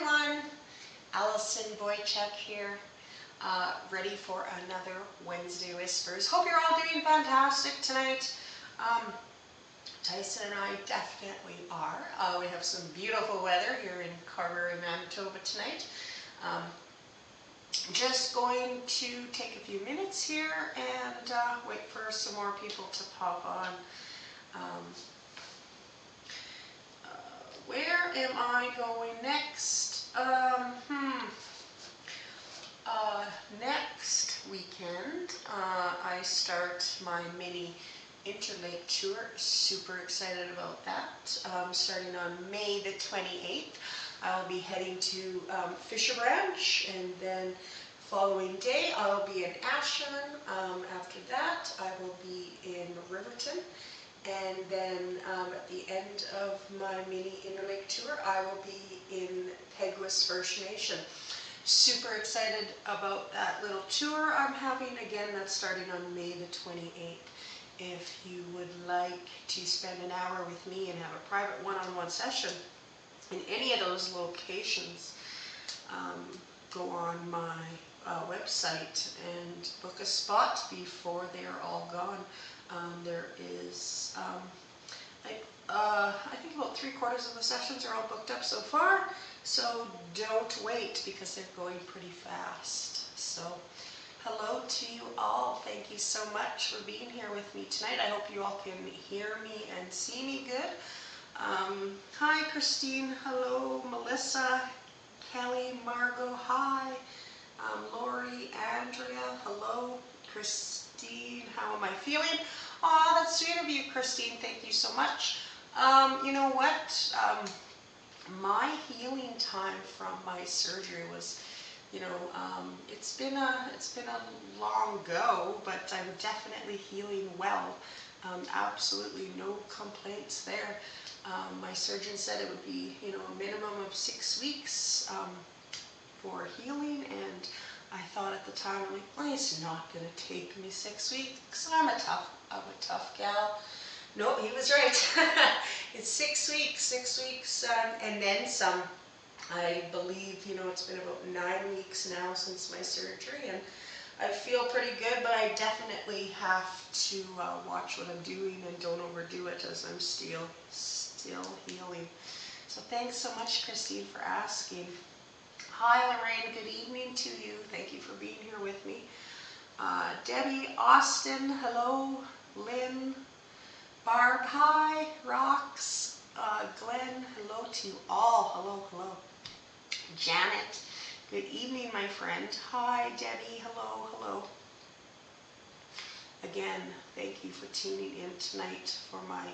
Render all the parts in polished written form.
everyone, Alison Boychuk here, ready for another Wednesday Whispers. Hope you're all doing fantastic tonight. Tyson and I definitely are. We have some beautiful weather here in Carberry, Manitoba tonight. Just going to take a few minutes here and wait for some more people to pop on. Where am I going next? Next weekend, I start my mini Interlake tour. Super excited about that. Starting on May the 28th, I'll be heading to Fisher Branch, and then following day I'll be in Ashland. After that, I will be in Riverton. And then at the end of my mini Interlake tour, I will be in Peguis First Nation. Super excited about that little tour I'm having. Again, that's starting on May the 28th. If you would like to spend an hour with me and have a private one-on-one session in any of those locations, go on my website and book a spot before they are all gone. There is, I think about 3/4 of the sessions are all booked up so far, so don't wait because they're going pretty fast. So hello to you all. Thank you so much for being here with me tonight. I hope you all can hear me and see me good. Hi Christine, hello Melissa, Kelly, Margot, hi. Lori, Andrea, hello. Christine, how am I feeling? Oh, that's sweet of you, Christine. Thank you so much. You know what? My healing time from my surgery was, it's been a long go, but I'm definitely healing well. Absolutely no complaints there. My surgeon said it would be, a minimum of 6 weeks for healing, and I thought at the time, I'm like, well, it's not going to take me 6 weeks. I'm a tough gal. No, he was right. It's 6 weeks, 6 weeks, and then some. I believe, it's been about 9 weeks now since my surgery, and I feel pretty good, but I definitely have to watch what I'm doing and don't overdo it as I'm still healing. So thanks so much, Christine, for asking. Hi Lorraine, good evening to you. Thank you for being here with me. Debbie, Austin, hello. Lynn, Barb, hi. Rox, Glenn, hello to you all. Hello. Janet, good evening, my friend. Hi Debbie, hello. Again, thank you for tuning in tonight for my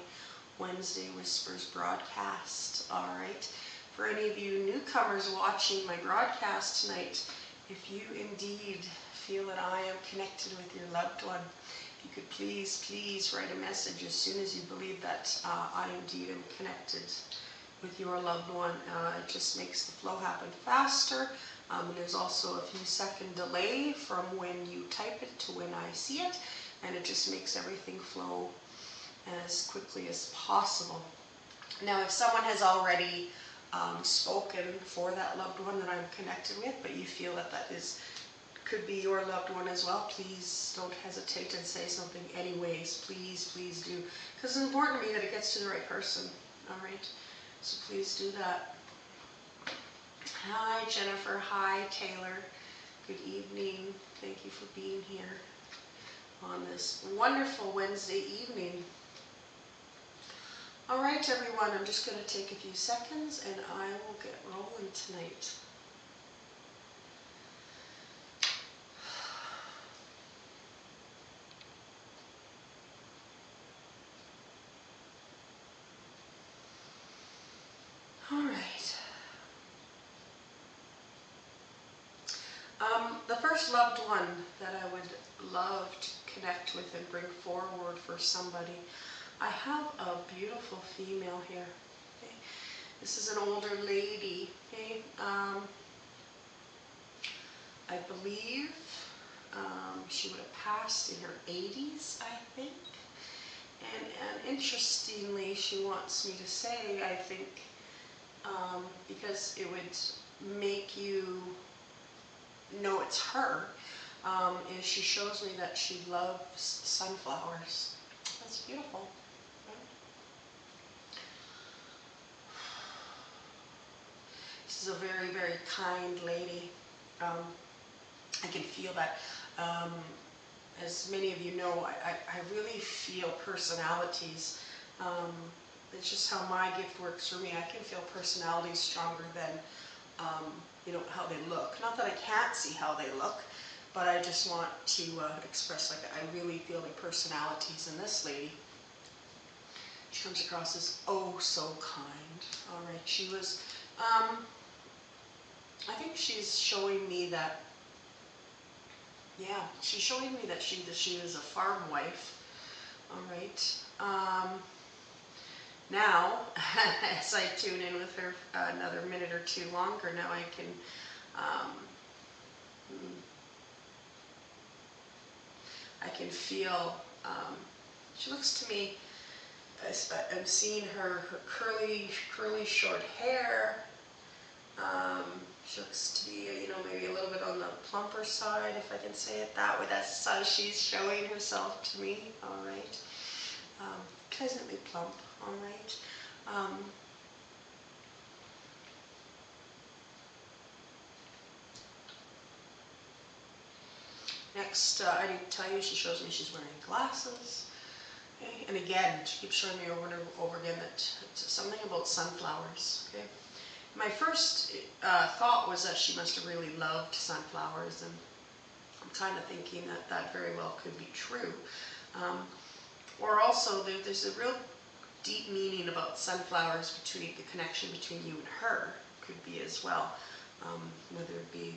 Wednesday Whispers broadcast. All right. For any of you newcomers watching my broadcast tonight, if you indeed feel that I am connected with your loved one, if you could please write a message as soon as you believe that I indeed am connected with your loved one. It just makes the flow happen faster. And there's also a few second delay from when you type it to when I see it, and it just makes everything flow as quickly as possible. Now, if someone has already spoken for that loved one that I'm connected with, but you feel that could be your loved one as well, please don't hesitate and say something anyways. Please do, because it's important to me that it gets to the right person. All right, so please do that. Hi Jennifer, hi Taylor, good evening. Thank you for being here on this wonderful Wednesday evening. All right, everyone, I'm just going to take a few seconds and I will get rolling tonight. All right. The first loved one that I would love to connect with and bring forward for somebody, I have a beautiful female here. Okay? This is an older lady. Okay? I believe she would have passed in her 80s, I think. And interestingly, she wants me to say, I think, because it would make you know it's her, is she shows me that she loves sunflowers. That's beautiful. This is a very, very kind lady. I can feel that. As many of you know, I really feel personalities. It's just how my gift works for me. I can feel personalities stronger than, how they look. Not that I can't see how they look, but I just want to express, like, I really feel the personalities in this lady. She comes across as oh so kind. All right, she was, I think she's showing me that, yeah, she's showing me that she is a farm wife. All right. Now, as I tune in with her another minute or two longer, now I can, feel, she looks to me, I'm seeing her curly short hair. She looks to be, maybe a little bit on the plumper side, if I can say it that way. That's how she's showing herself to me, all right. Pleasantly plump, all right. Next, I need to tell you, she shows me she's wearing glasses. Okay? And again, she keeps showing me over and over again that it's something about sunflowers. Okay? My first thought was that she must have really loved sunflowers, and I'm kind of thinking that that very well could be true. Or also, there's a real deep meaning about sunflowers, between the connection between you and her could be as well. Whether it be,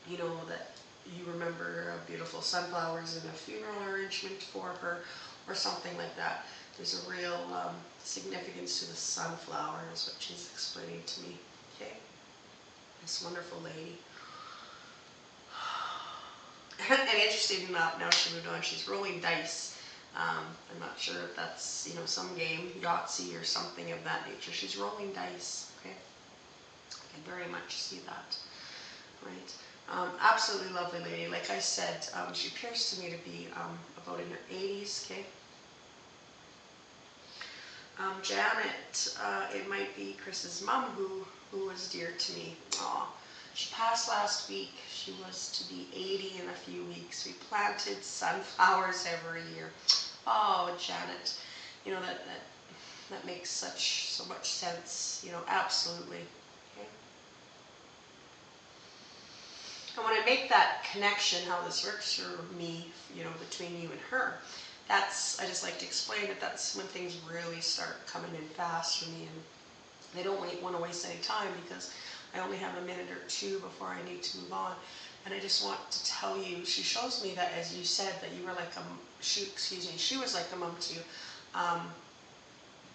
that you remember beautiful sunflowers in a funeral arrangement for her, or something like that. There's a real significance to the sunflower, is what she's explaining to me. Okay, this wonderful lady. And interesting enough, now she moved on. She's rolling dice. I'm not sure if that's some game, Yahtzee or something of that nature. She's rolling dice. Okay, I can very much see that. Right. Absolutely lovely lady. Like I said, she appears to me to be about in her 80s. Okay. Janet, it might be Chris's mom who was dear to me. Aw, she passed last week. She was to be 80 in a few weeks. We planted sunflowers every year. Oh, Janet, that makes so much sense. Absolutely. Okay. And when I make that connection, how this works for me, between you and her, I just like to explain that that's when things really start coming in fast for me, and I don't want to waste any time, because I only have a minute or two before I need to move on. And I just want to tell you, she shows me that, as you said, that you were like she was like a mom to you.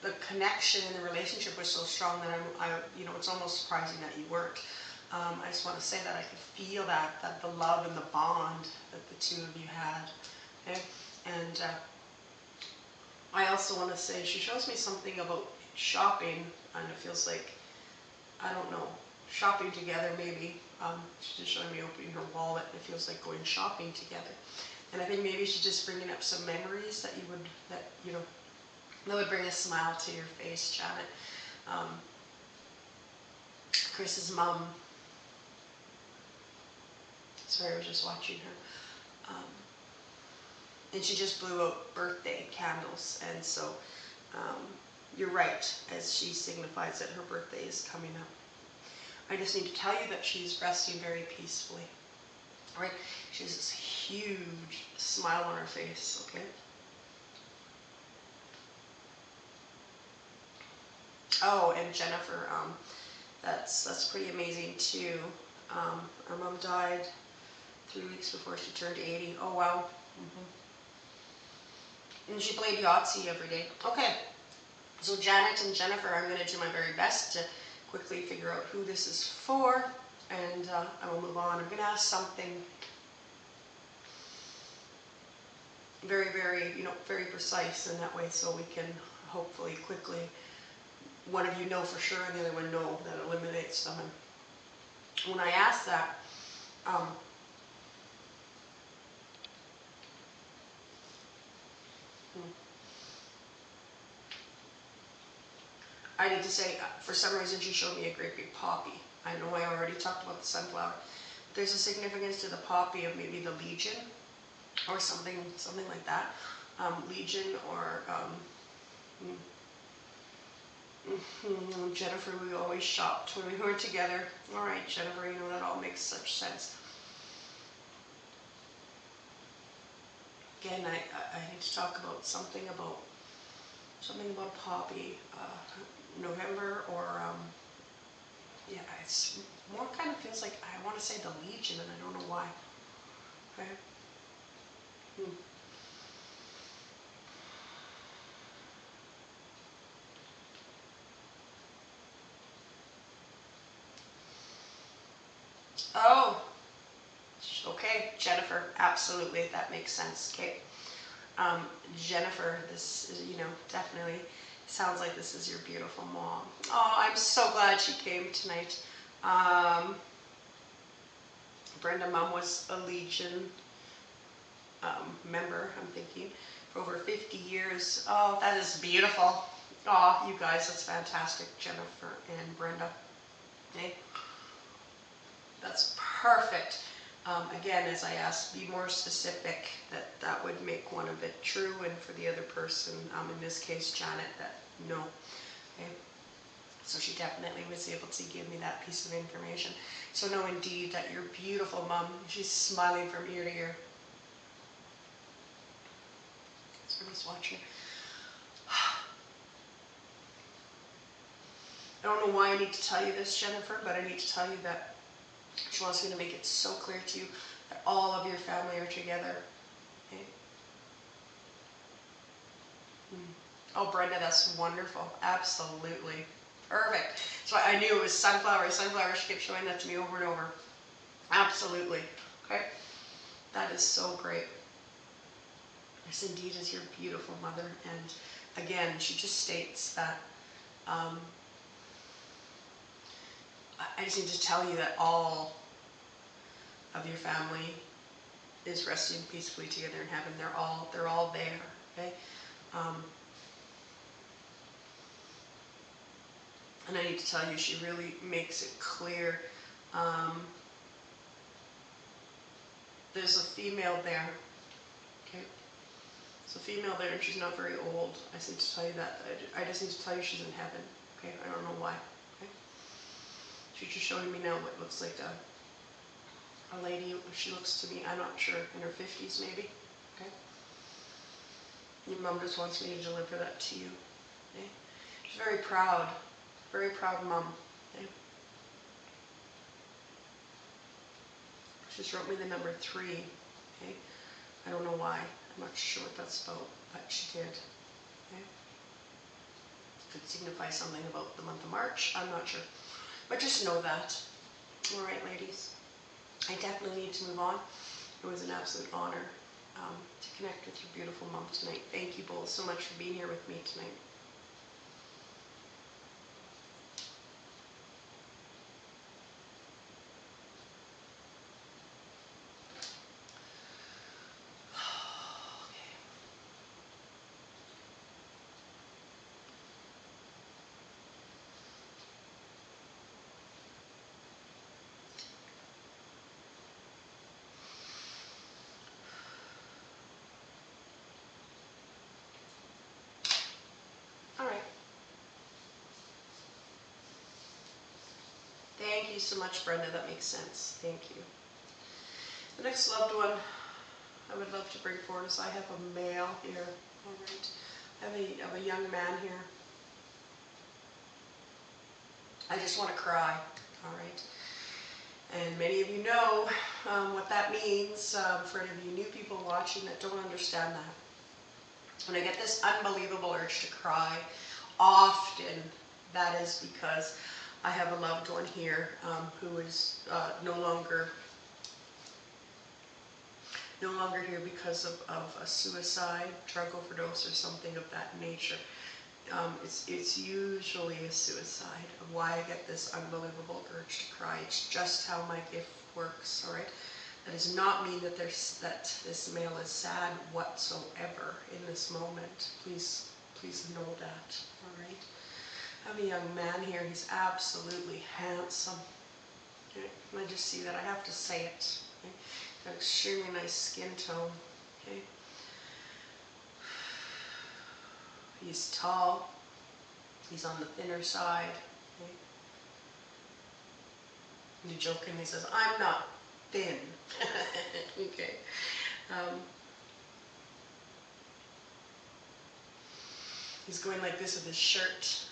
The connection and the relationship was so strong that it's almost surprising that you weren't. I just want to say that I could feel that the love and the bond that the two of you had. Okay? And I also want to say, she shows me something about shopping, and it feels like, I don't know, shopping together maybe. She's just showing me opening her wallet, and it feels like going shopping together. And I think maybe she's just bringing up some memories that would bring a smile to your face, Janet. Chris's mom, sorry, I was just watching her. And she just blew out birthday candles, and so you're right, as she signifies that her birthday is coming up. I just need to tell you that she's resting very peacefully. All right, she has this huge smile on her face. Okay. Oh, and Jennifer, that's pretty amazing too. Her mom died 3 weeks before she turned 80. Oh wow. And she played Yahtzee every day. Okay, so Janet and Jennifer, I'm going to do my very best to quickly figure out who this is for, and I will move on. I'm going to ask something very, very, very precise in that way, so we can hopefully quickly, one of you know for sure and the other one know, that eliminates them. when I asked that, um, I need to say, for some reason she showed me a great big poppy. I know I already talked about the sunflower. There's a significance to the poppy of maybe the legion or something like that. Legion or Jennifer, we always shopped when we were together. All right, Jennifer, you know that all makes such sense. Again, I need to talk about something about poppy. November or yeah, it's more kind of feels like I want to say the Legion, and I don't know why. Okay. Oh, okay, Jennifer. Absolutely, that makes sense. Okay. Jennifer, this is, definitely sounds like this is your beautiful mom. Oh, I'm so glad she came tonight. Brenda, mom was a Legion member, I'm thinking, for over 50 years. Oh, that is beautiful. Oh, you guys, that's fantastic, Jennifer and Brenda. Okay, that's perfect. Again, as I asked, be more specific, that would make one of it true, and for the other person, in this case, Janet, that no. Okay. So she definitely was able to give me that piece of information. So no, indeed, that your beautiful mom, she's smiling from ear to ear. Somebody's watching. I don't know why I need to tell you this, Jennifer, but I need to tell you that she wants me to make it so clear to you that all of your family are together. Okay? Oh, Brenda, that's wonderful. Absolutely. Perfect. So I knew it was sunflower. Sunflower, she kept showing that to me over and over. Absolutely. Okay? That is so great. This indeed is your beautiful mother. And again, she just states that I just need to tell you that all of your family is resting peacefully together in heaven. They're all there. Okay? And I need to tell you, she really makes it clear. There's a female there. Okay? There's a female there, and she's not very old. I just need to tell you that. I just need to tell you she's in heaven. Okay? I don't know why. Okay? She's just showing me now what looks like a lady. She looks to me, I'm not sure, in her 50s maybe. Okay? Your mom just wants me to deliver that to you. Okay? She's very proud mom. Okay? She just wrote me the number 3. Okay? I don't know why. I'm not sure what that's about, but she did. Okay? Could signify something about the month of March. I'm not sure. But just know that. All right, ladies. I definitely need to move on. It was an absolute honor to connect with your beautiful mom tonight. Thank you both so much for being here with me tonight. All right. Thank you so much, Brenda. That makes sense. Thank you. The next loved one I would love to bring forward is I have a male here. All right. I have a young man here. I just want to cry. All right. And many of you know what that means. For any of you new people watching that don't understand that. When I get this unbelievable urge to cry, often that is because I have a loved one here who is no longer here because of a suicide, drug overdose, or something of that nature. it's usually a suicide. Why I get this unbelievable urge to cry. It's just how my gift works. All right. That does not mean that this male is sad whatsoever in this moment. Please know that. All right. I have a young man here. He's absolutely handsome. Okay. And I just see that. I have to say it. Okay. Got extremely nice skin tone. Okay. He's tall. He's on the thinner side. Okay. He jokingly says, "I'm not thin." Okay. He's going like this with his shirt.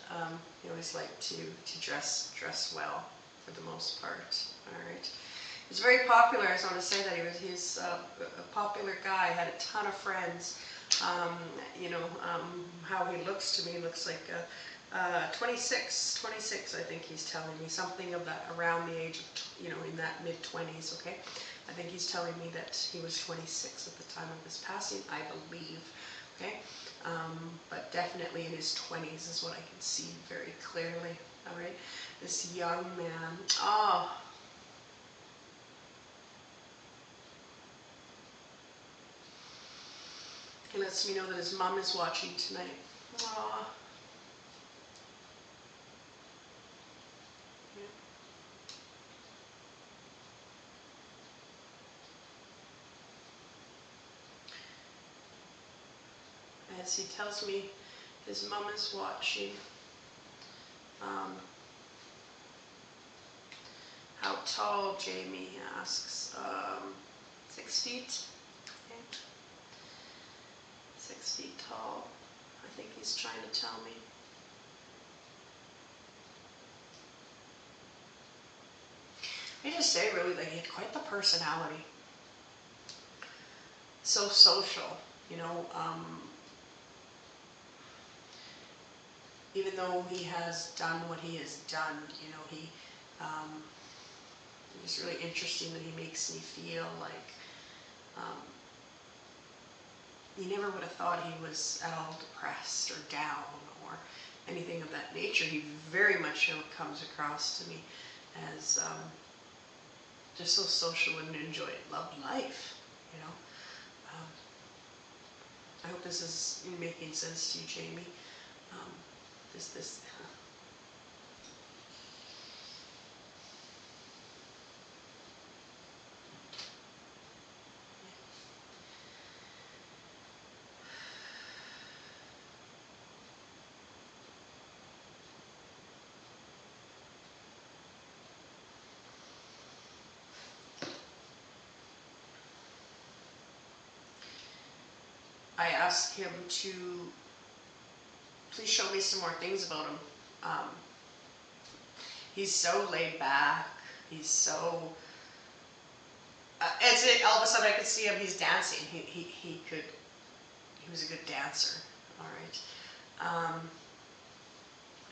He always liked to dress well for the most part. All right. He's very popular. I just want to say that he's a popular guy. Had a ton of friends. How he looks to me looks like 26. I think he's telling me something of that around the age of in that mid-20s. Okay. I think he's telling me that he was 26 at the time of his passing. I believe. Okay. But definitely in his 20s is what I can see very clearly. All right. This young man. Oh. He lets me know that his mom is watching tonight. Aww. As he tells me his mom is watching. How tall, Jamie asks. 6 feet. Okay. 6 feet tall. I think he's trying to tell me. I just say really that he had quite the personality. So social, even though he has done what he has done, it's really interesting that he makes me feel like you never would have thought he was at all depressed or down or anything of that nature. He very much comes across to me as just so social and love life, I hope this is making sense to you, Jamie. This. I asked him to please show me some more things about him. He's so laid back. He's so. All of a sudden I could see him. He's dancing. He was a good dancer. All right.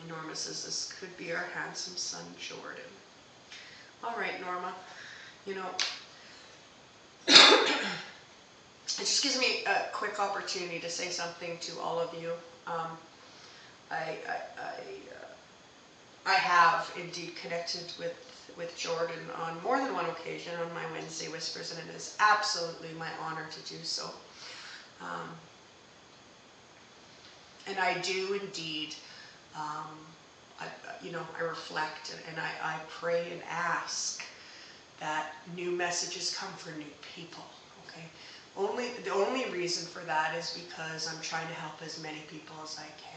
Norma says this could be our handsome son Jordan. All right, Norma. It just gives me a quick opportunity to say something to all of you. I have indeed connected with Jordan on more than one occasion on my Wednesday Whispers, and it is absolutely my honor to do so. And I do indeed, I reflect and I pray and ask that new messages come for new people. Okay. The only reason for that is because I'm trying to help as many people as I can,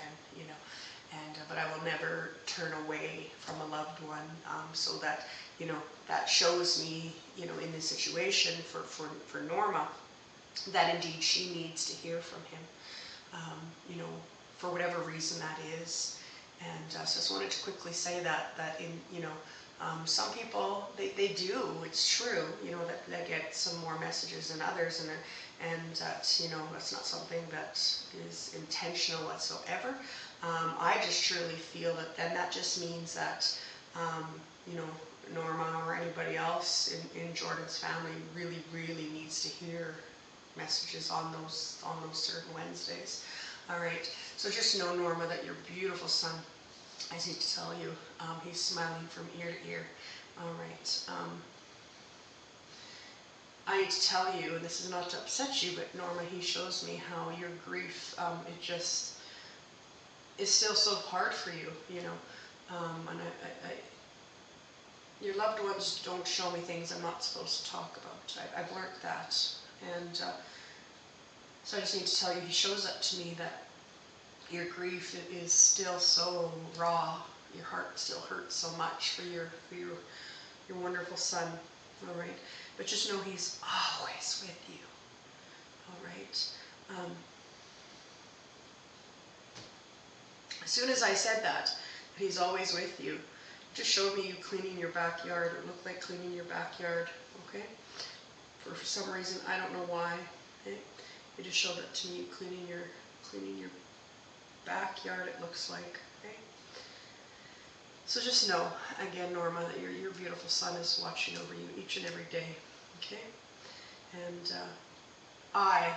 but I will never turn away from a loved one, so that, that shows me, in this situation for Norma, that indeed she needs to hear from him, for whatever reason that is. And so I just wanted to quickly say that in, some people, they do, it's true, that they get some more messages than others, and that's, that's not something that is intentional whatsoever. I just truly feel that then that just means that, Norma or anybody else in Jordan's family really, really needs to hear messages on those certain Wednesdays. All right, so just know, Norma, that your beautiful son, I need to tell you, he's smiling from ear to ear. All right. I need to tell you, and this is not to upset you, but Norma, he shows me how your grief, it just is still so hard for you, you know. And your loved ones don't show me things I'm not supposed to talk about. I've learned that. And so I just need to tell you, he shows up to me that your grief is still so raw. Your heart still hurts so much for your wonderful son. All right, but just know he's always with you. All right. As soon as I said that he's always with you, just showed me you cleaning your backyard. It looked like cleaning your backyard. Okay. For some reason, I don't know why. Okay? It just showed up to me you cleaning your backyard. It looks like. Okay. So just know, again, Norma, that your beautiful son is watching over you each and every day, okay? And I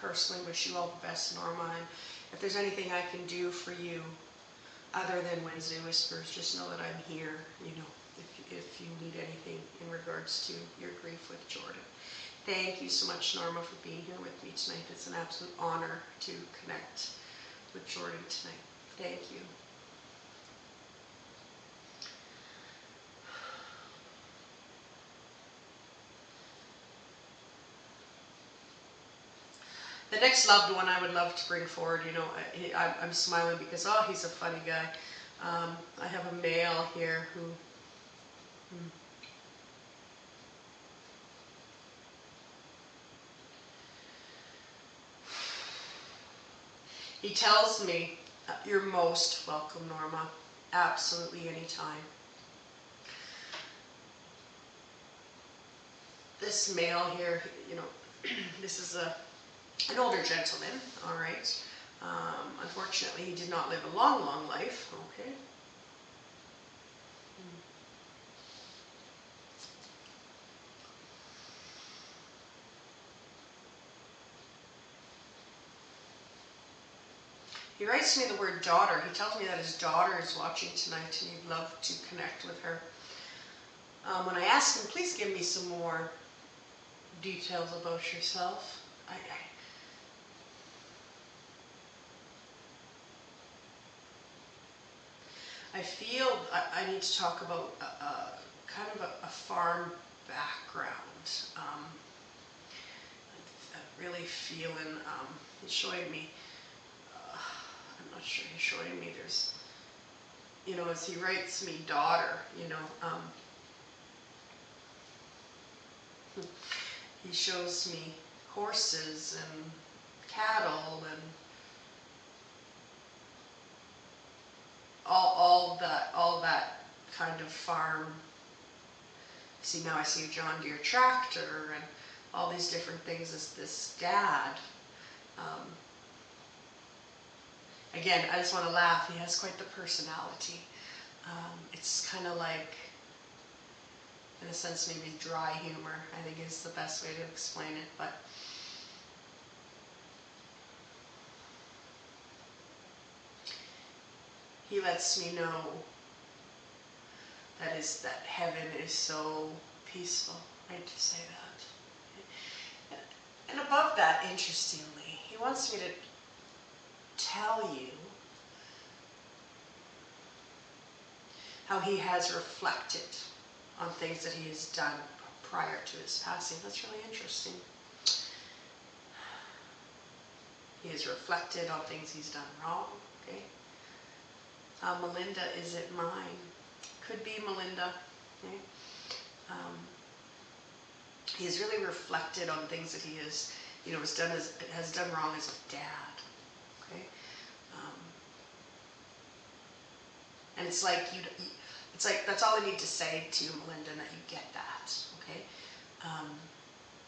personally wish you all the best, Norma, and if there's anything I can do for you other than Wednesday Whispers, just know that I'm here, you know, if you need anything in regards to your grief with Jordan. Thank you so much, Norma, for being here with me tonight. It's an absolute honor to connect with Jordan tonight. Thank you. The next loved one I would love to bring forward, you know, I'm smiling because, oh, he's a funny guy. I have a male here who, he tells me, you're most welcome, Norma, absolutely anytime. This male here, you know, this is an older gentleman, all right. Unfortunately, he did not live a long, long life, okay. He writes me the word daughter. He tells me that his daughter is watching tonight and he'd love to connect with her. When I asked him, please give me some more details about yourself, I feel I need to talk about kind of a farm background. I'm really feeling, he's showing me, I'm not sure he's showing me, there's, you know, as he writes me daughter, you know, he shows me horses and cattle and all that kind of farm. See, now I see a John Deere tractor and all these different things as this dad. Again, I just want to laugh. He has quite the personality. It's kind of like, in a sense, maybe dry humor, I think is the best way to explain it. But he lets me know that heaven is so peaceful. I hate to say that. And above that, interestingly, he wants me to tell you how he has reflected on things that he has done prior to his passing. That's really interesting. He has reflected on things he's done wrong, okay? Melinda, is it mine? Could be Melinda, okay? He has really reflected on things that he has, you know, has done wrong as a dad, okay? And it's like it's like that's all I need to say to you, Melinda, and that you get that, okay?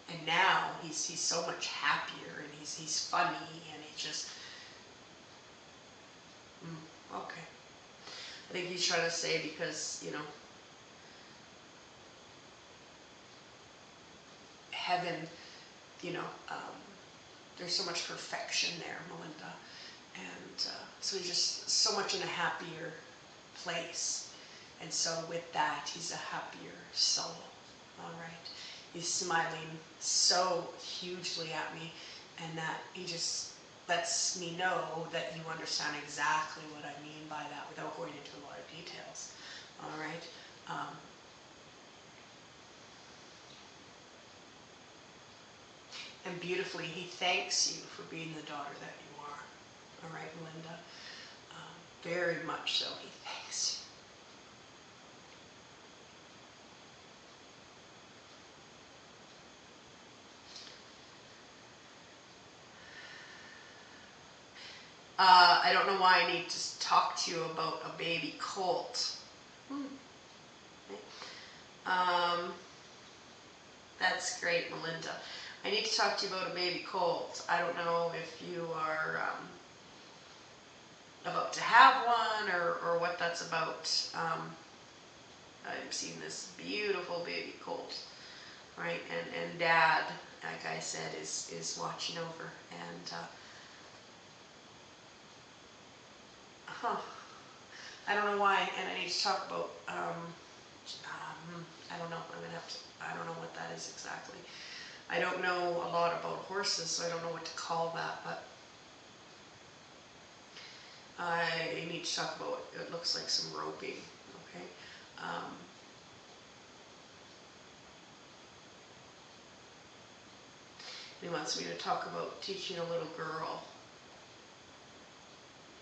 And now he's so much happier, and he's funny, and he just okay. I think he's trying to say because, you know, heaven, you know, there's so much perfection there, Melinda, and so he's just so much in a happier place. And so with that, he's a happier soul. All right. He's smiling so hugely at me, and that he just lets me know that you understand exactly what I mean by that without going into a lot of details. All right. And beautifully, he thanks you for being the daughter that you are. All right, Melinda. Very much so, he thanks you. I don't know why I need to talk to you about a baby colt. Okay. That's great, Melinda. I need to talk to you about a baby colt. I don't know if you are about to have one or what that's about. I've seen this beautiful baby colt, right? And Dad, like I said, is watching over. And I don't know why. And I need to talk about. I don't know. I'm gonna have to. I don't know what that is exactly. I don't know a lot about horses, so I don't know what to call that. But I need to talk about. It looks like some roping. Okay. He wants me to talk about teaching a little girl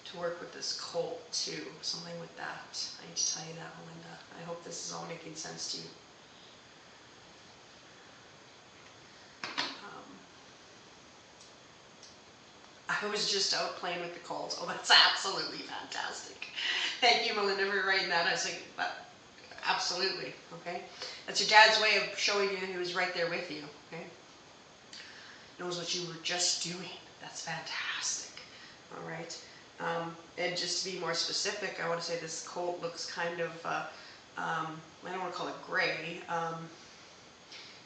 to work with this colt too, something with that. I need to tell you that, Melinda. I hope this is all making sense to you. I was just out playing with the colt. Oh, that's absolutely fantastic. Thank you, Melinda, for writing that. I was like, absolutely, okay? That's your dad's way of showing you he was right there with you, okay? Knows what you were just doing. That's fantastic, all right? And just to be more specific, I want to say this colt looks kind of, I don't want to call it gray.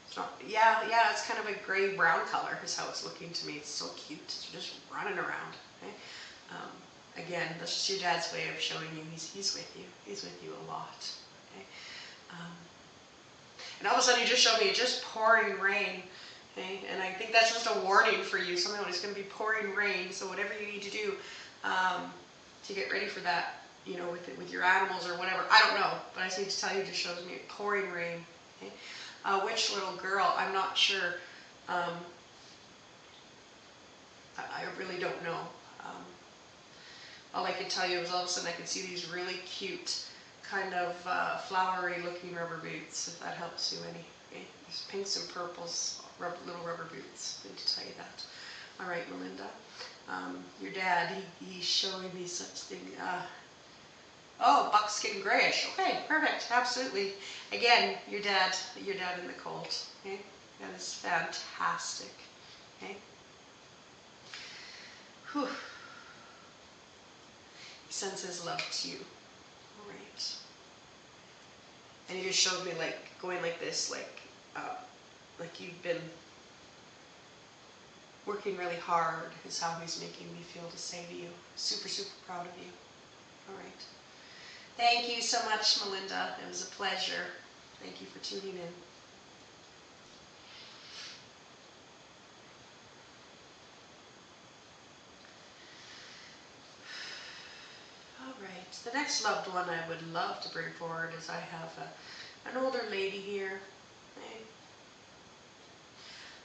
It's not, yeah, it's kind of a gray-brown color is how it's looking to me. It's so cute. It's just running around. Okay? Again, that's just your dad's way of showing you he's with you. He's with you a lot. Okay? And all of a sudden, you just showed me just pouring rain. Okay? And I think that's just a warning for you. Something when it's going to be pouring rain. So whatever you need to do to get ready for that, you know, with your animals or whatever. I don't know, but I just need to tell you, it just shows me pouring rain. Okay? Which little girl? I'm not sure. I really don't know. All I can tell you is all of a sudden I can see these really cute, kind of flowery looking rubber boots, if that helps you any. Okay? There's pinks and purples, little rubber boots. I need to tell you that. All right, Melinda. Your dad, he's showing me such thing. Oh, buckskin grayish. Okay, perfect. Absolutely. Again, your dad in the colt. Okay, that is fantastic. Okay. Whew. He sends his love to you. All right. And he just showed me like going like this, like you've been working really hard. Is how he's making me feel to say to you. Super, super proud of you. All right. Thank you so much, Melinda. It was a pleasure. Thank you for tuning in. All right. The next loved one I would love to bring forward is I have an older lady here. Okay.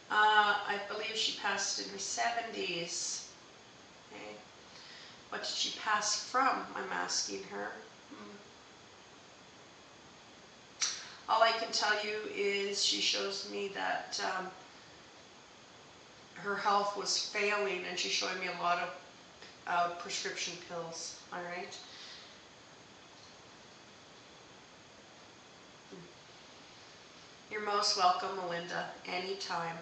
I believe she passed in her 70s. Okay. What did she pass from? I'm asking her. All I can tell you is she shows me that her health was failing, and she's showing me a lot of prescription pills. All right. You're most welcome, Melinda, anytime.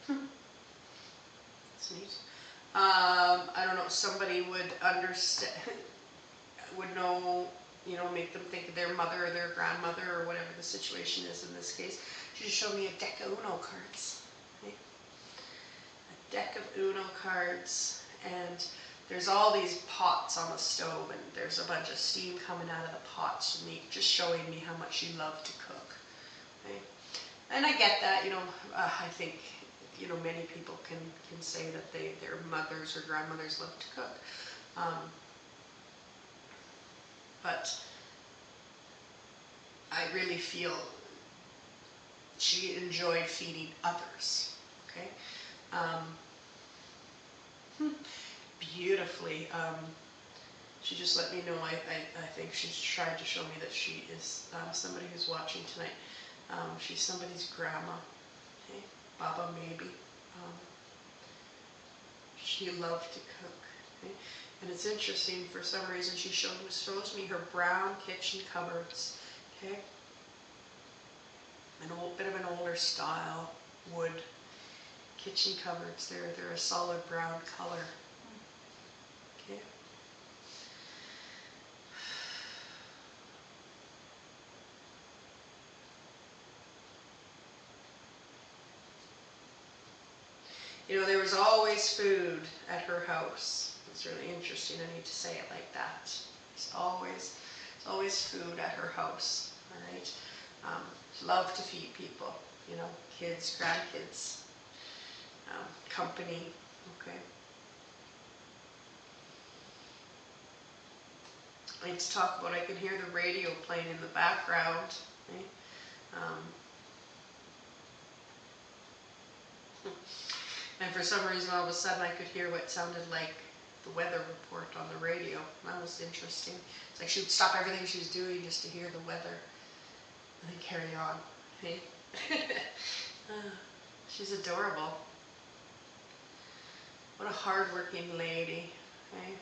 That's neat. I don't know, somebody would understand, would know you know, make them think of their mother or their grandmother or whatever the situation is in this case. She just showed me a deck of Uno cards. Right? A deck of Uno cards, and there's all these pots on the stove, and there's a bunch of steam coming out of the pots, and just showing me how much she loved to cook. Right? And I get that, you know, I think, you know, many people can say that their mothers or grandmothers love to cook. But I really feel she enjoyed feeding others, okay? Beautifully. She just let me know, I think she's tried to show me that she is somebody who's watching tonight. She's somebody's grandma, okay? Baba maybe. She loved to cook, okay? And it's interesting, for some reason she shows me her brown kitchen cupboards, okay? Bit of an older style wood kitchen cupboards. They're a solid brown color, okay? You know, there was always food at her house. It's really interesting. I need to say it like that. There's always food at her house. All right. Love to feed people. You know, kids, grandkids, company. Okay. I need to talk about. I can hear the radio playing in the background. Right? And for some reason, all of a sudden, I could hear what sounded like the weather report on the radio. That was interesting. It's like she would stop everything she was doing just to hear the weather and then carry on. Hey? She's adorable. What a hardworking lady. Okay?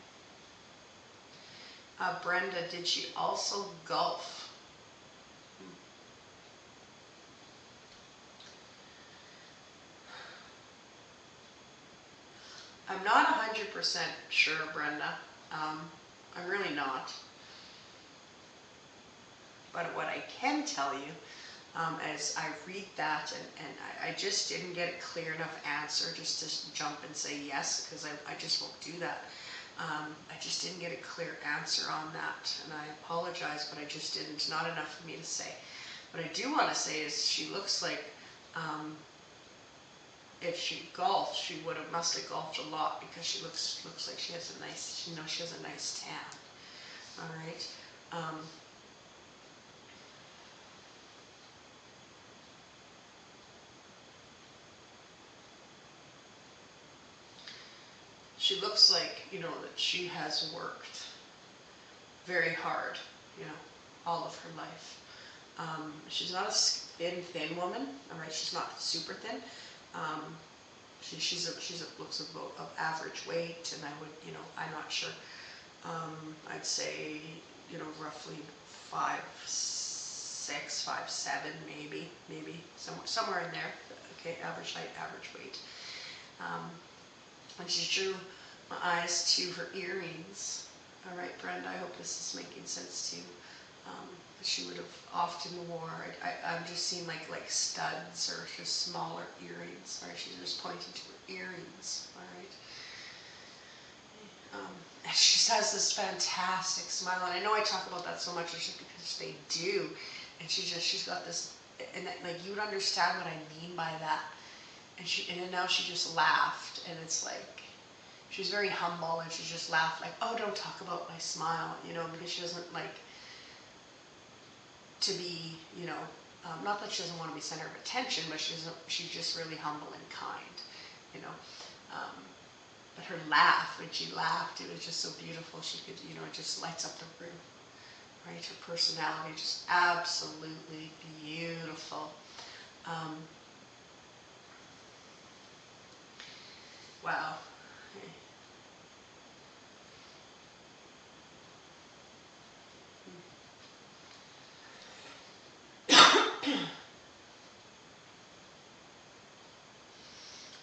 Brenda, did she also golf? I'm not 100% sure, Brenda. I'm really not. But what I can tell you, as I read that, and I just didn't get a clear enough answer just to jump and say yes, because I just won't do that. I just didn't get a clear answer on that, and I apologize, but I just didn't. Not enough for me to say. What I do want to say is she looks like, if she golfed, she must have golfed a lot, because she looks like she has a nice, you know, she has a nice tan. All right. She looks like, you know, that she has worked very hard, you know, all of her life. She's not a thin woman, all right. She's not super thin. She looks of average weight, and I would, you know, I'm not sure. I'd say, you know, roughly 5'6", 5'7", maybe somewhere in there. Okay, average height, average weight. And she drew my eyes to her earrings. All right, Brenda, I hope this is making sense to you. She would have often wore, I'm just seeing like studs or just smaller earrings. All right, she's just pointing to her earrings. All right. And she has this fantastic smile, and I know I talk about that so much just because they do. And she's got this, and like you would understand what I mean by that. And then now she just laughed, and it's like, she's very humble, and she just laughed like, oh, don't talk about my smile, you know, because she doesn't like to be, you know, not that she doesn't want to be center of attention, but she's just really humble and kind, you know. But her laugh, when she laughed, it was just so beautiful. She could, you know, it just lights up the room, right? Her personality, just absolutely beautiful. Wow.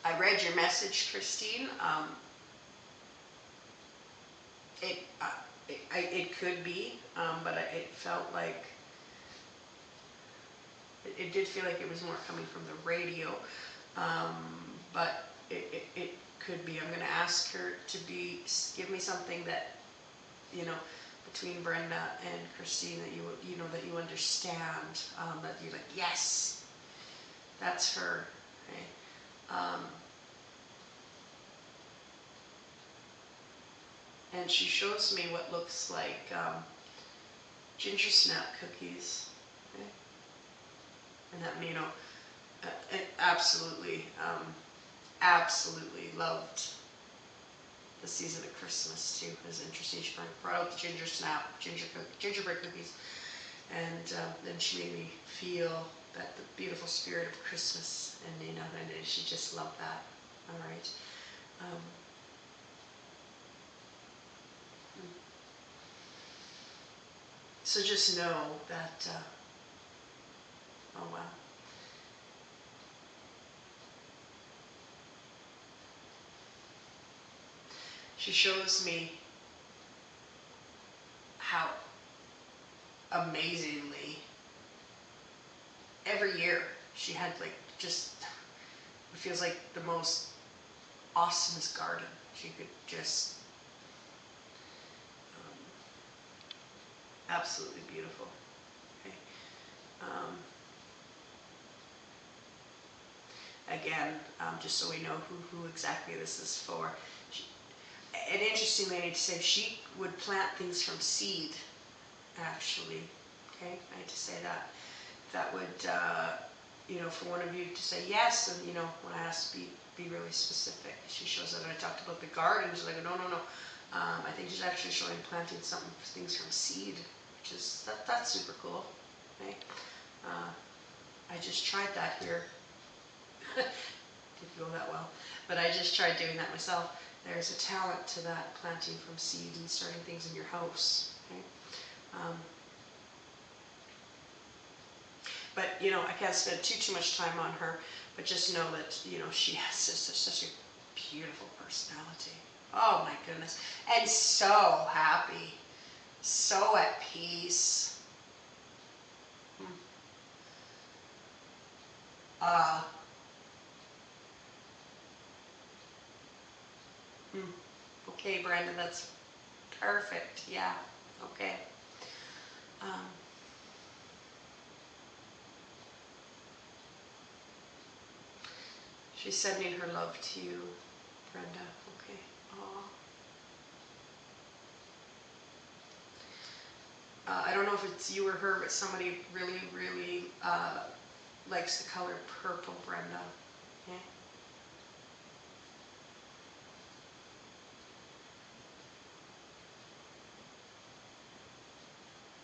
I read your message, Christine. it could be, but it felt like, it did feel like it was more coming from the radio, but it could be. I'm going to ask her to give me something that, between Brenda and Christine, that that you understand, that you're like, yes, that's her. Okay? And she shows me what looks like ginger snap cookies. Okay? And that, it absolutely loved the season of Christmas too. It was interesting. She brought out the ginger snap, gingerbread cookies, and then she made me feel that the beautiful spirit of Christmas, and and she just loved that. All right. So just know that. Oh wow. She shows me how amazingly every year she had just, it feels like the most awesomest garden. She could just, absolutely beautiful. Okay. Again, just so we know who exactly this is for. And interestingly, I need to say, she would plant things from seed, actually. Okay, I need to say that. That would, for one of you to say yes, and when I ask, be really specific. She shows that. I talked about the garden. She's like, no. I think she's actually showing planting things from seed, which is that's super cool. Okay, I just tried that here. Didn't go that well, but I just tried doing that myself. There's a talent to that, planting from seed and starting things in your house. Okay. But I can't spend too much time on her. But just know that she has just such a beautiful personality. Oh my goodness, and so happy, so at peace. Uh, okay, Brenda, that's perfect. Yeah. Okay. She's sending her love to you, Brenda. Okay. I don't know if it's you or her, but somebody really, really likes the color purple, Brenda. Okay.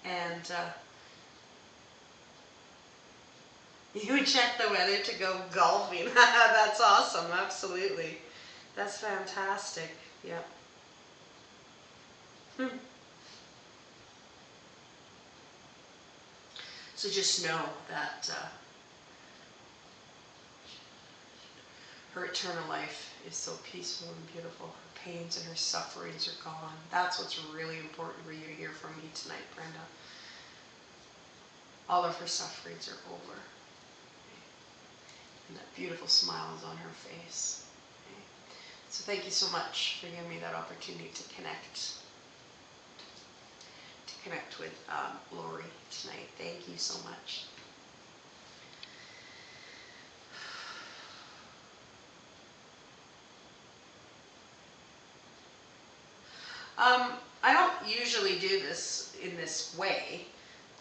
And you would check the weather to go golfing. That's awesome. Absolutely. That's fantastic. Yep. So just know that her eternal life is so peaceful and beautiful. Her pains and her sufferings are gone. That's what's really important for you to hear from me tonight, Brenda. All of her sufferings are over. And that beautiful smile is on her face. Okay. So thank you so much for giving me that opportunity to connect with Lori tonight. Thank you so much. I don't usually do this in this way.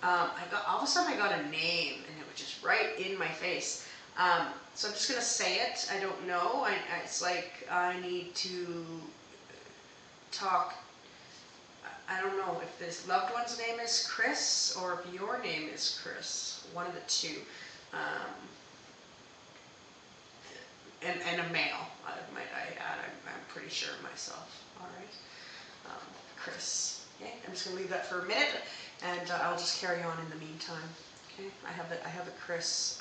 All of a sudden I got a name, and it was just right in my face. So I'm just gonna say it. I don't know. It's like I need to talk. I don't know if this loved one's name is Chris or if your name is Chris. One of the two. And a male, might I add. I'm pretty sure myself. All right. Chris. Okay, I'm just going to leave that for a minute, and I'll just carry on in the meantime. Okay, I have a Chris.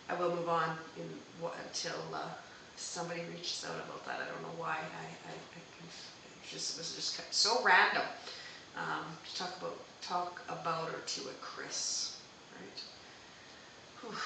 I will move on until Somebody reaches out about that. I don't know why. It was just so random. To talk about her to a Chris, right? Whew.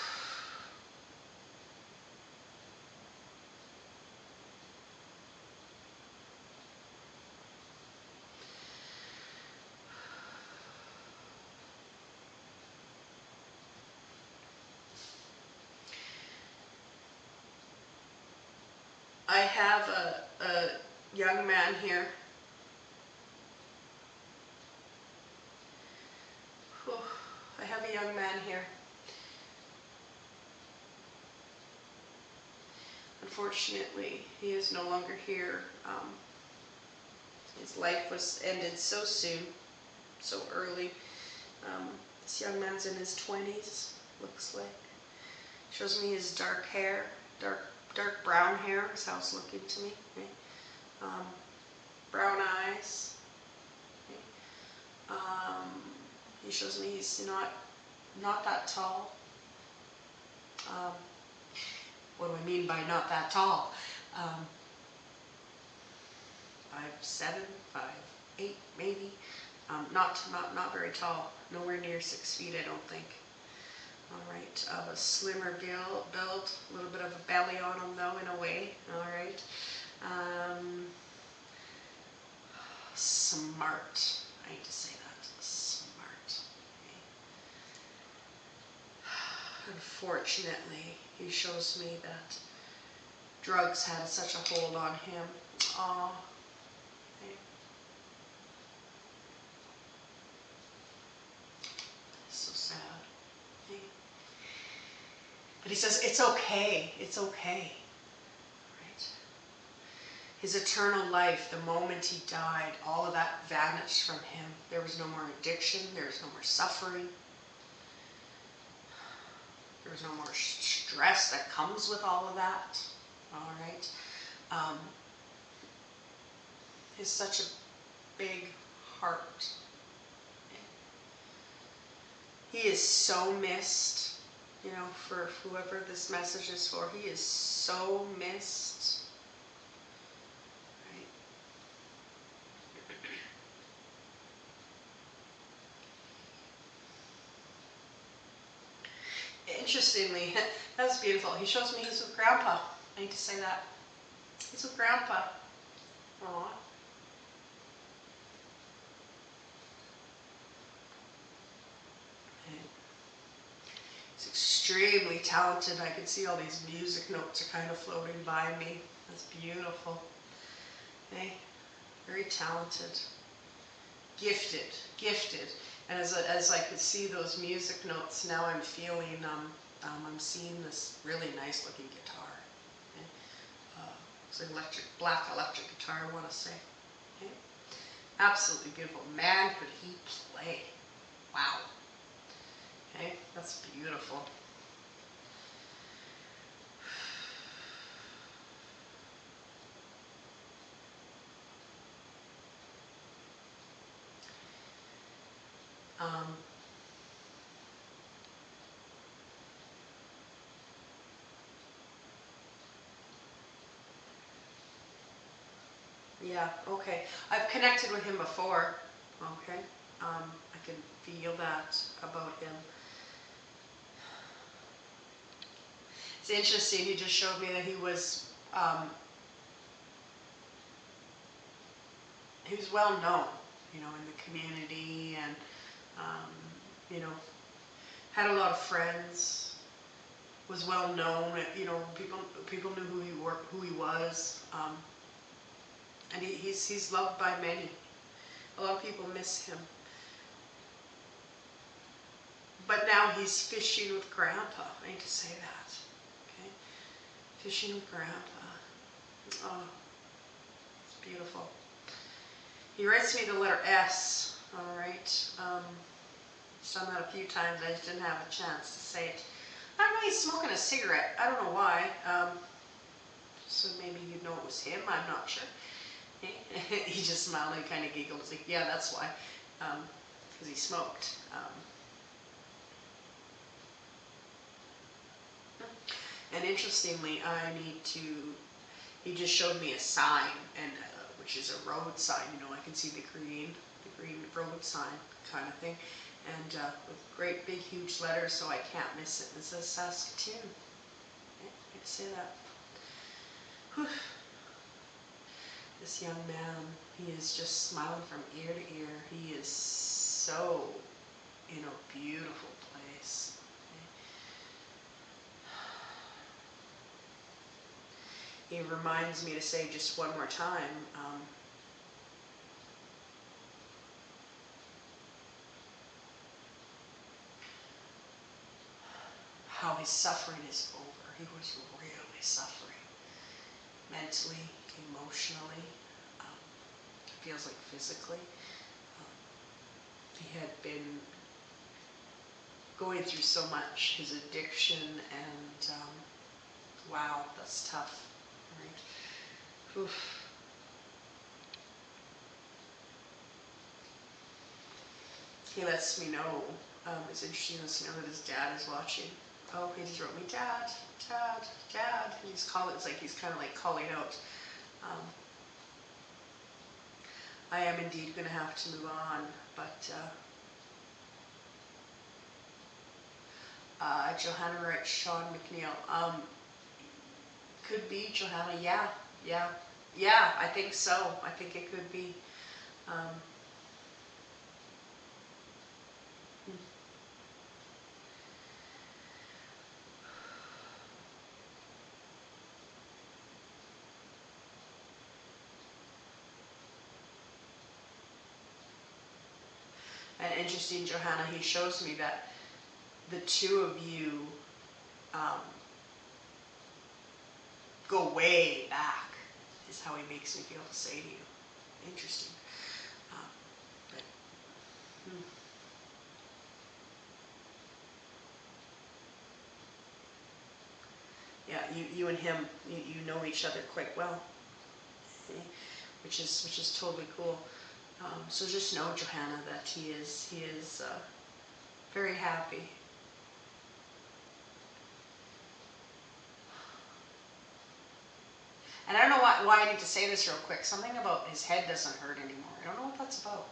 I have a young man here. Whew. I have a young man here. Unfortunately, he is no longer here. His life was ended so soon, so early. This young man's in his 20s, looks like. Shows me his dark hair, dark brown hair is how it's looking to me. Okay? Brown eyes. Okay? He shows me he's not that tall. What do I mean by not that tall? 5'7", 5'8", maybe. Not very tall. Nowhere near 6 feet, I don't think. All right, a slimmer build, a little bit of a belly on him though, in a way. All right. Smart. I hate to say that. Smart. Okay. Unfortunately, he shows me that drugs had such a hold on him. Aw. Okay. So sad. Okay. But he says, it's okay. It's okay. Right? His eternal life, the moment he died, all of that vanished from him. There was no more addiction. There was no more suffering. There was no more stress that comes with all of that. All right. He's such a big heart. He is so missed. You know, for whoever this message is for, he is so missed. Right? Interestingly, that's beautiful. He shows me he's with Grandpa. I need to say that. He's with Grandpa. Aww. He's extremely talented. I can see all these music notes are kind of floating by me. That's beautiful. Okay? Very talented. Gifted. And as I could see those music notes, now I'm feeling, I'm seeing this really nice looking guitar. Okay? It's an black electric guitar, I want to say. Okay? Absolutely beautiful. Man, could he play. Wow. Okay, that's beautiful. Yeah, okay. I've connected with him before. Okay. I can feel that about him. It's interesting, he just showed me that he was well known, you know, in the community, and you know, had a lot of friends, was well known, you know, people knew who he was, and he's loved by many. A lot of people miss him. But now he's fishing with Grandpa. I need to say that. Okay? Fishing with Grandpa. Oh, it's beautiful. He writes me the letter S. All right. He's done that a few times. I just didn't have a chance to say it. I don't know. He's smoking a cigarette. I don't know why. So maybe you'd know it was him. I'm not sure. He just smiled and kind of giggled. He's like, yeah, that's why. Because he smoked. And interestingly, I need to he just showed me a sign, and which is a road sign. You know, I can see the green road sign kind of thing, and with great big huge letters, so I can't miss it. It says Saskatoon. Yeah, I say that. Whew. This young man, he is just smiling from ear to ear. He is so in a beautiful place. He reminds me to say just one more time, how his suffering is over. He was really suffering, mentally, emotionally, it feels like physically. He had been going through so much, his addiction, and wow, that's tough, right? Oof. He lets me know, it's interesting, he lets me know that his dad is watching. Oh, he just wrote me, Dad, Dad, Dad. And he's calling, it's like he's kind of like calling out. I am indeed going to have to move on, but Johanna writes, Sean McNeil. Could be Johanna, yeah, I think so. I think it could be. And interesting, Johanna, he shows me that the two of you go way back, is how he makes me feel to say to you. Interesting. But, yeah, you and him, you know each other quite well, which is totally cool. So just know, Johanna, that he is very happy. And I don't know why I need to say this real quick. Something about his head doesn't hurt anymore. I don't know what that's about.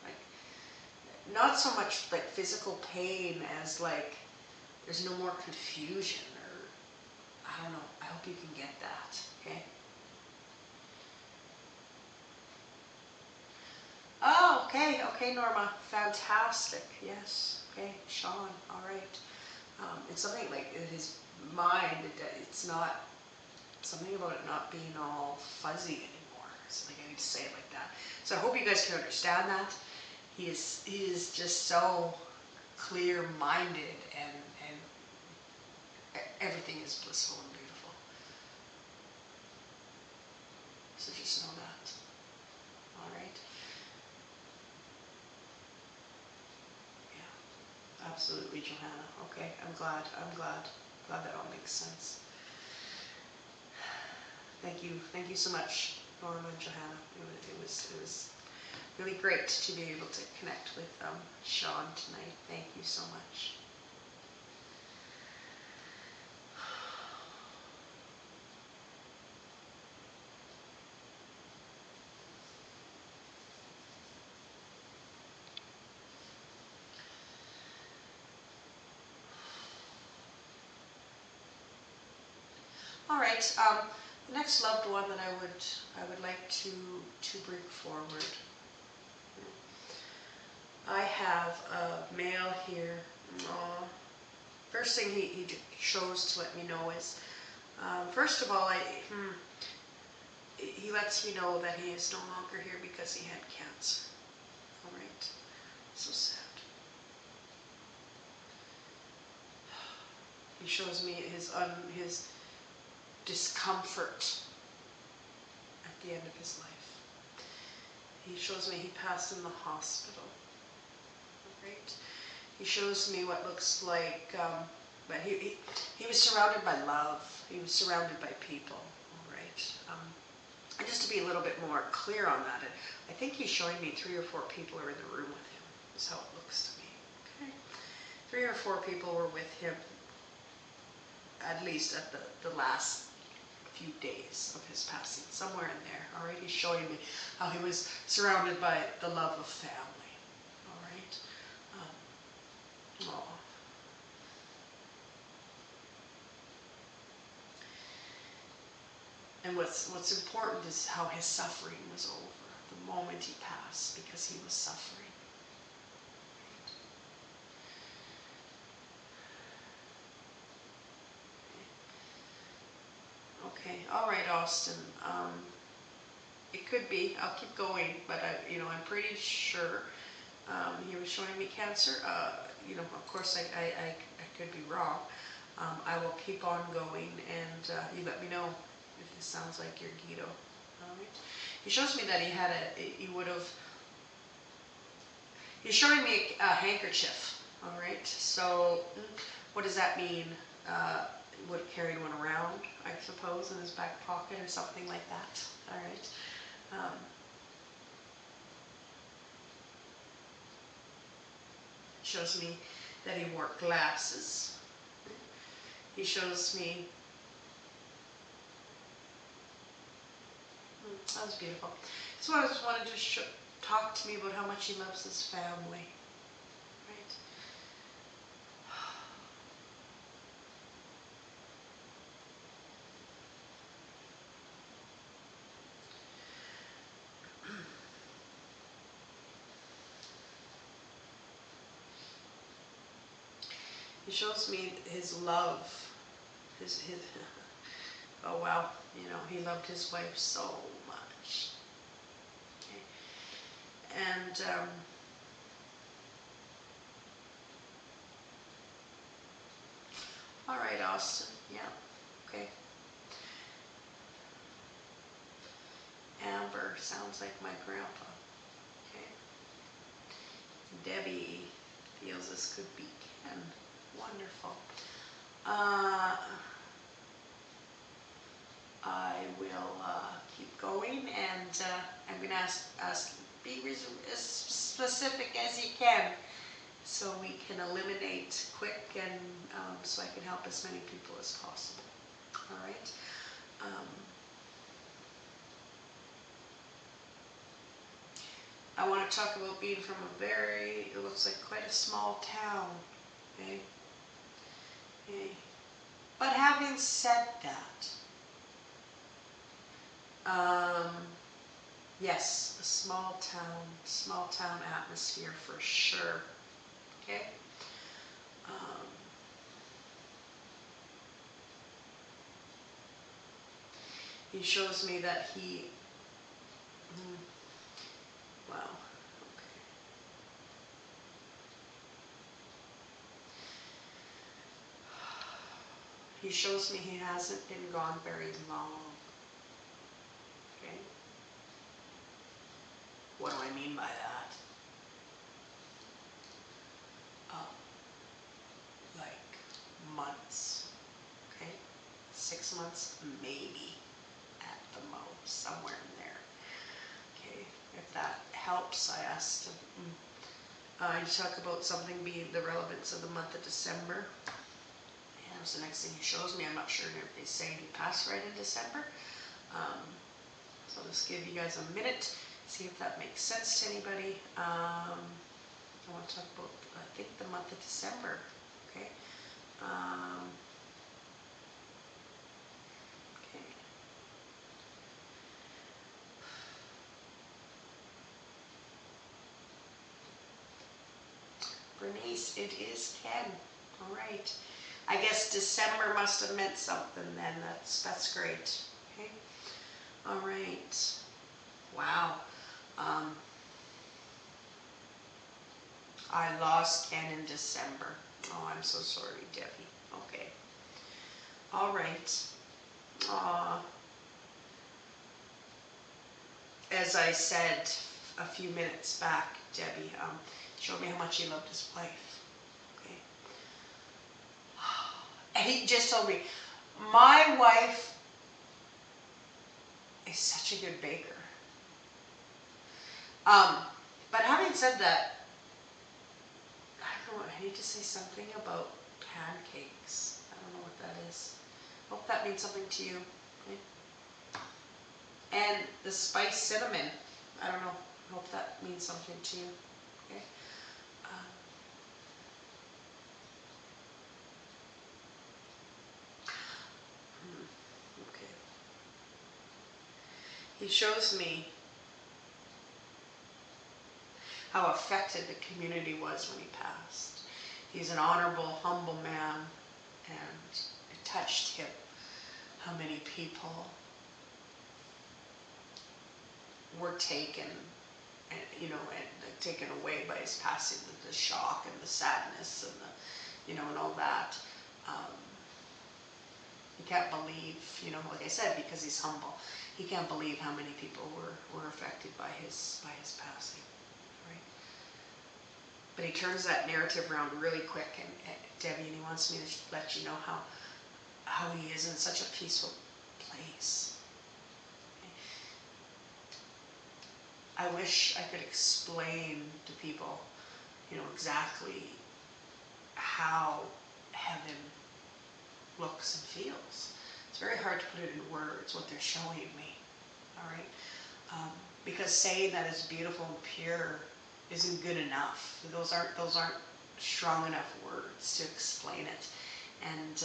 Like, not so much like physical pain as like there's no more confusion, or I don't know. I hope you can get that. Okay. Oh, okay, Norma. Fantastic. Yes. Okay, Sean. All right. It's something like his mind. It's not. Something about it not being all fuzzy anymore. So like I need to say it like that. So I hope you guys can understand that. He is just so clear-minded, and everything is blissful and beautiful. So just know that. All right. Yeah, absolutely, Johanna. Okay, I'm glad that all makes sense. Thank you so much, Norma and Johanna. It was really great to be able to connect with Sean tonight. Thank you so much. All right. The next loved one that I would like to bring forward. I have a male here. First thing he chose to let me know is, first of all, he lets me know that he is no longer here because he had cancer. All right. So sad. He shows me his discomfort at the end of his life. He shows me he passed in the hospital. Right? He shows me what looks like, but he was surrounded by love. He was surrounded by people. All right. And just to be a little bit more clear on that, I think he's showing me 3 or 4 people are in the room with him. Is how it looks to me. Okay. 3 or 4 people were with him, at least at the last few days of his passing, somewhere in there. All right, he's showing me how he was surrounded by the love of family. All right. Oh. And what's important is how his suffering was over the moment he passed, because he was suffering. Okay, all right, Austin. It could be. I'll keep going, but I'm pretty sure he was showing me cancer. Of course, I could be wrong. I will keep on going, and you let me know if this sounds like your Guido. All right. He shows me that he's showing me a handkerchief. All right. So, what does that mean? Would have carried one around, I suppose, in his back pocket or something like that. All right. Shows me that he wore glasses. He shows me, that was beautiful. So I just wanted to talk to me about how much he loves his family. Right? He shows me his love, his oh wow, he loved his wife so much. Okay. And all right, Austin, yeah, okay. Amber sounds like my grandpa. Okay. Debbie feels this could be Ken. Wonderful. I will keep going, and I'm going to ask be as specific as you can, so we can eliminate quick, and so I can help as many people as possible. All right. I want to talk about being from it looks like quite a small town. Okay. Okay. But having said that, yes, a small town atmosphere for sure. Okay. He shows me that wow. Okay. He shows me he hasn't been gone very long. Okay. What do I mean by that? Like months. Okay. 6 months, maybe at the most, somewhere in there. Okay. If that helps, I asked him. I talk about something being the relevance of the month of December. And that was the next thing he shows me. I'm not sure if they say he passed right in December. So I'll just give you guys a minute, see if that makes sense to anybody. I want to talk about, I think, the month of December. Okay. Okay. Bernice, it is Ken. All right. I guess December must have meant something then. That's great. Okay. All right. Wow. I lost Ken in December. Oh, I'm so sorry, Debbie. Okay. All right. As I said a few minutes back, Debbie showed me how much he loved his wife. Okay. And he just told me, my wife is such a good baker. But having said that, I don't know, I need to say something about pancakes. I don't know what that is. Hope that means something to you. Okay? And the spiced cinnamon, I don't know, I hope that means something to you. Okay? Okay. He shows me how affected the community was when he passed. He's an honorable, humble man, and it touched him how many people were taken and taken away by his passing, the shock and the sadness and and all that. Um, he can't believe, like I said, because he's humble, he can't believe how many people were affected by his passing. Right? But he turns that narrative around really quick, and Debbie, and he wants me to let you know how he is in such a peaceful place. I wish I could explain to people, exactly how heaven looks and feels. It's very hard to put it in words, what they're showing me, all right? Because saying that it's beautiful and pure isn't good enough. Those aren't strong enough words to explain it. And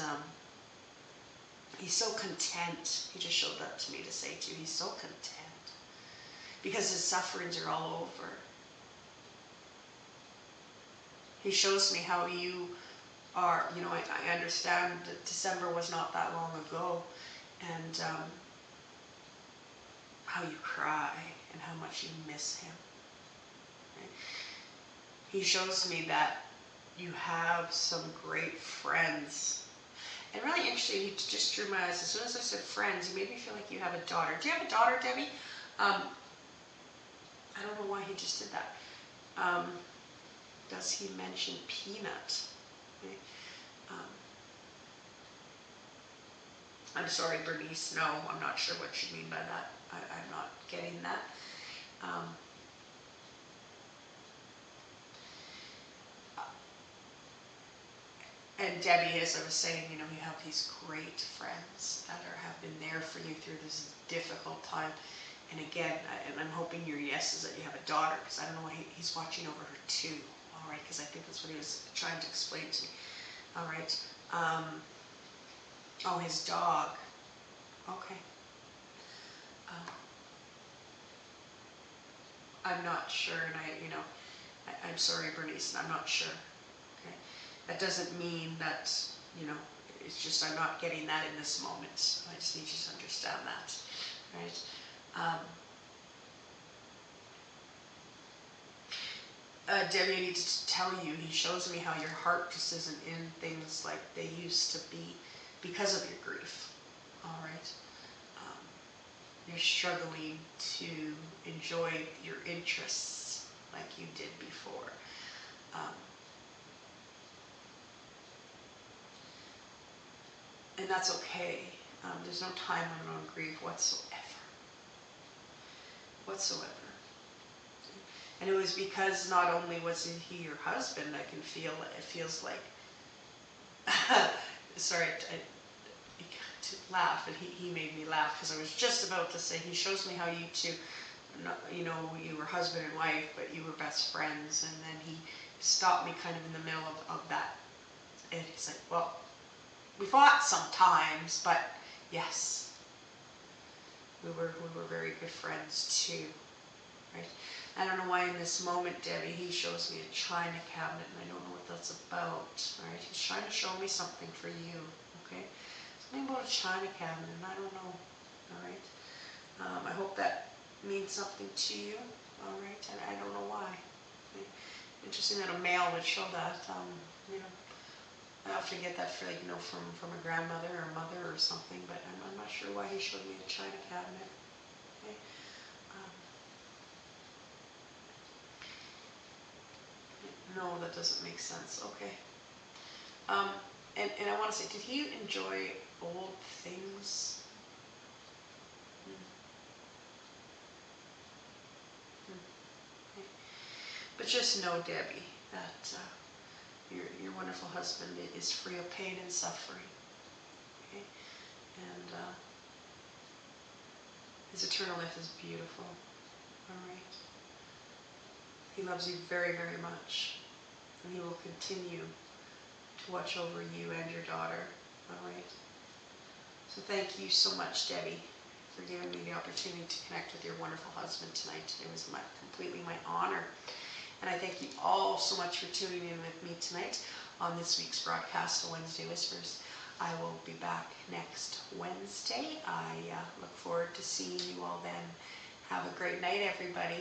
he's so content. He just showed that to me to say to you. He's so content because his sufferings are all over. He shows me how you are, I understand that December was not that long ago, and how you cry and how much you miss him. Right? He shows me that you have some great friends. And really interesting, he just drew my eyes. As soon as I said friends, he made me feel like you have a daughter. Do you have a daughter, Debbie? I don't know why he just did that. Does he mention Peanut? Okay. I'm sorry, Bernice. No, I'm not sure what you mean by that. I'm not getting that. And Debbie, as I was saying, you have these great friends that have been there for you through this difficult time. And again, and I'm hoping your yes is that you have a daughter, because I don't know why he's watching over her too. All right, because I think that's what he was trying to explain to me. All right. Oh, his dog. Okay. I'm not sure, and I'm sorry, Bernice, I'm not sure. Okay. That doesn't mean that, it's just I'm not getting that in this moment. I just need you to understand that, right? Debbie, I need to tell you, he shows me how your heart just isn't in things like they used to be because of your grief, all right? You're struggling to enjoy your interests like you did before. And that's okay. There's no time limit on grief whatsoever. Whatsoever. And it was because not only was he your husband, I can feel it feels like, sorry to laugh, and he made me laugh because I was just about to say, he shows me how you two, you were husband and wife, but you were best friends, and then he stopped me kind of in the middle of that, and he's like, well, we fought sometimes, but yes, we were very good friends too, right? I don't know why in this moment, Debbie, he shows me a china cabinet, and I don't know what that's about, right? He's trying to show me something for you, okay? Something about a china cabinet, and I don't know, all right? I hope that means something to you, all right? And I don't know why. Okay? Interesting that a male would show that, I often get that for, from a grandmother or a mother or something, but I'm not sure why he showed me a china cabinet, okay? No, that doesn't make sense. Okay. And I want to say, did he enjoy old things? Okay. But just know, Debbie, that your wonderful husband is free of pain and suffering. Okay. And His eternal life is beautiful. All right. He loves you very, very much. And He will continue to watch over you and your daughter. All right. So thank you so much, Debbie, for giving me the opportunity to connect with your wonderful husband tonight. It was completely my honor. And I thank you all so much for tuning in with me tonight on this week's broadcast of Wednesday Whispers. I will be back next Wednesday. I look forward to seeing you all then. Have a great night, everybody.